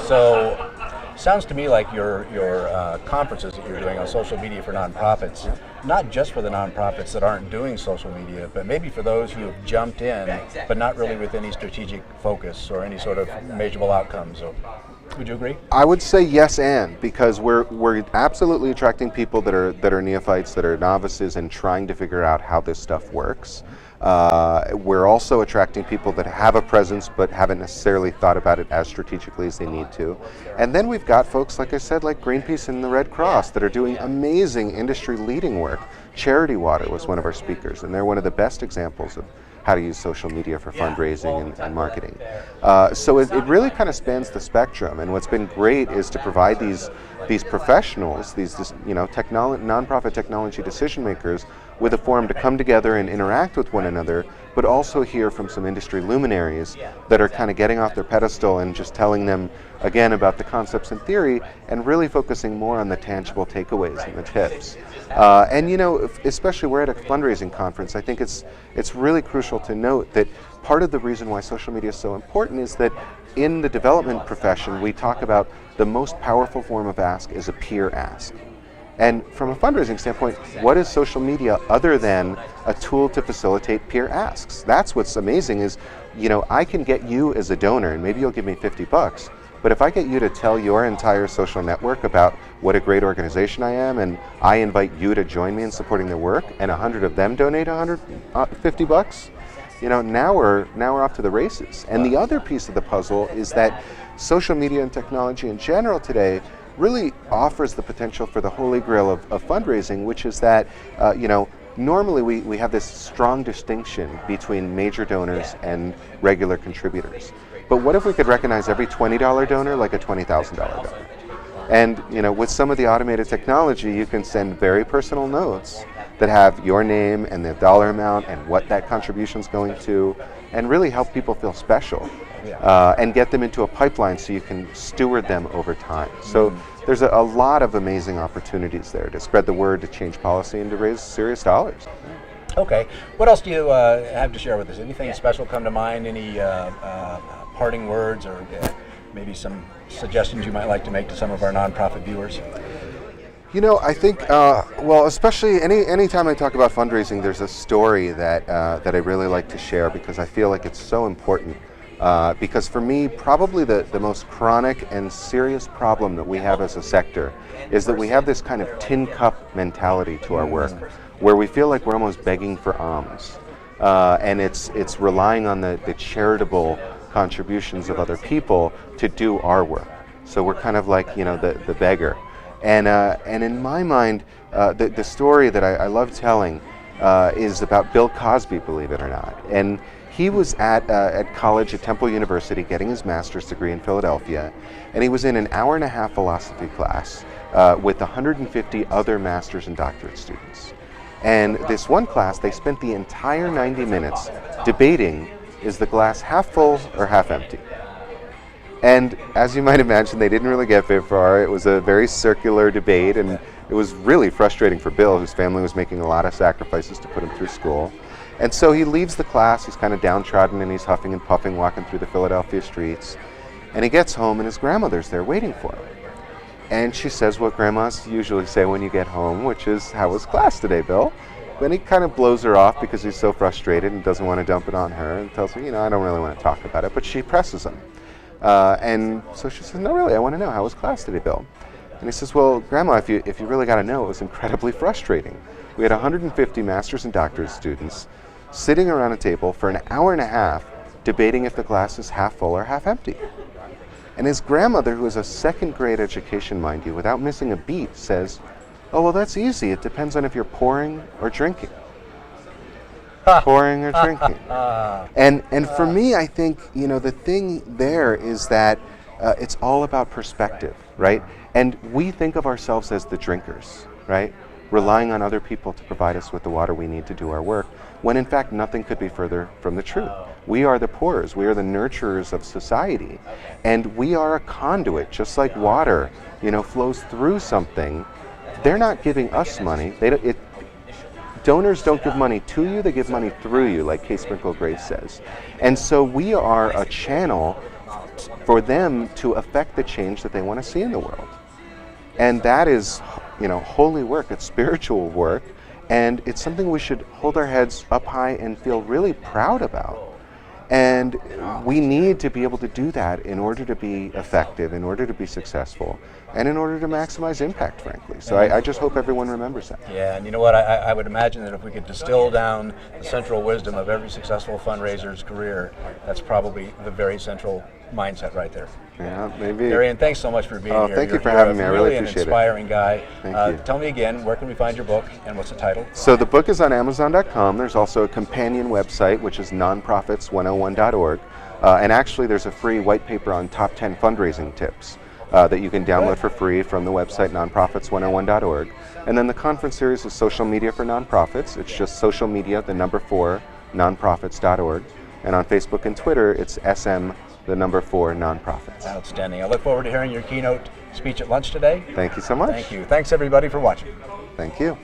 So, sounds to me like your conferences that you're doing on social media for nonprofits, not just for the nonprofits that aren't doing social media, but maybe for those who have jumped in, but not really with any strategic focus or any sort of measurable outcomes. So, would you agree? I would say yes, and because we're absolutely attracting people that are neophytes, that are novices, and trying to figure out how this stuff works. We're also attracting people that have a presence but haven't necessarily thought about it as strategically as they need to. And then we've got folks, like I said, like Greenpeace and the Red Cross that are doing amazing industry-leading work. Charity Water was one of our speakers, and they're one of the best examples of how to use social media for fundraising and marketing. So it really kind of spans the spectrum, and what's been great is to provide these professionals, these nonprofit technology decision makers, with a forum to come together and interact with one another, but also hear from some industry luminaries that are kind of getting off their pedestal and just telling them again about the concepts and theory, and really focusing more on the tangible takeaways and the tips. And especially we're at a fundraising conference, I think it's really crucial to note that part of the reason why social media is so important is that in the development profession, we talk about the most powerful form of ask is a peer ask. And from a fundraising standpoint, what is social media other than a tool to facilitate peer asks? That's what's amazing is, I can get you as a donor, and maybe you'll give me $50, but if I get you to tell your entire social network about what a great organization I am, and I invite you to join me in supporting their work, and 100 of them donate $50, now we're off to the races. And the other piece of the puzzle is that social media and technology in general today really offers the potential for the holy grail of fundraising, which is that, normally we have this strong distinction between major donors and regular contributors. But what if we could recognize every $20 donor like a $20,000 donor? And with some of the automated technology, you can send very personal notes that have your name and the dollar amount and what that contribution is going to, and really help people feel special. And get them into a pipeline so you can steward them over time. So there's a lot of amazing opportunities there to spread the word, to change policy, and to raise serious dollars. Okay. What else do you have to share with us? Anything special come to mind? Any parting words, or maybe some suggestions you might like to make to some of our nonprofit viewers? I think, especially anytime I talk about fundraising, there's a story that I really like to share, because I feel like it's so important. Because for me, probably the most chronic and serious problem that we have as a sector is that we have this kind of tin cup mentality to our work, where we feel like we're almost begging for alms. And it's relying on the charitable contributions of other people to do our work. So we're kind of like, the beggar. And in my mind, the story that I love telling is about Bill Cosby, believe it or not. And he was at college at Temple University getting his master's degree in Philadelphia, and he was in an hour-and-a-half philosophy class with 150 other master's and doctorate students. And this one class, they spent the entire 90 minutes debating, is the glass half full or half empty? And as you might imagine, they didn't really get very far. It was a very circular debate, and it was really frustrating for Bill, whose family was making a lot of sacrifices to put him through school. And so he leaves the class, he's kind of downtrodden, and he's huffing and puffing, walking through the Philadelphia streets. And he gets home, and his grandmother's there waiting for him. And she says what grandmas usually say when you get home, which is, "How was class today, Bill?" Then he kind of blows her off because he's so frustrated and doesn't want to dump it on her, and tells her, I don't really want to talk about it, but she presses him. And so she says, "No, really, I want to know, how was class today, Bill?" And he says, "Well, Grandma, if you really got to know, it was incredibly frustrating. We had 150 master's and doctorate students sitting around a table for an hour and a half debating if the glass is half full or half empty." And his grandmother, who has a second grade education, mind you, without missing a beat, says, "Oh, well, that's easy. It depends on if you're pouring or drinking." Pouring or drinking. And for me, I think, the thing there is that it's all about perspective, right? And we think of ourselves as the drinkers, right? Relying on other people to provide us with the water we need to do our work, when in fact nothing could be further from the truth. We are the pourers, we are the nurturers of society, and we are a conduit, just like water, flows through something. They're not giving us money. Donors don't give money to you, they give money through you, like K. Sprinkle Grace says. And so we are a channel for them to affect the change that they want to see in the world. And that is, holy work. It's spiritual work, and it's something we should hold our heads up high and feel really proud about. And we need to be able to do that in order to be effective, in order to be successful, and in order to maximize impact, frankly. So I just hope everyone remembers that. Yeah, and you know what? I would imagine that if we could distill down the central wisdom of every successful fundraiser's career, that's probably the very central mindset right there. Yeah, maybe. Darian, thanks so much for being here. Thank you for having me. I really appreciate it. An inspiring guy. Thank you. Tell me again, where can we find your book and what's the title? So the book is on Amazon.com. There's also a companion website, which is nonprofits101.org. And actually, there's a free white paper on top 10 fundraising tips that you can download for free from the website nonprofits101.org. And then the conference series is Social Media for Nonprofits. It's just social media, the number 4, nonprofits.org. And on Facebook and Twitter, it's SM, the number 4, nonprofits. Outstanding. I look forward to hearing your keynote speech at lunch today. Thank you so much. Thank you. Thanks everybody for watching. Thank you.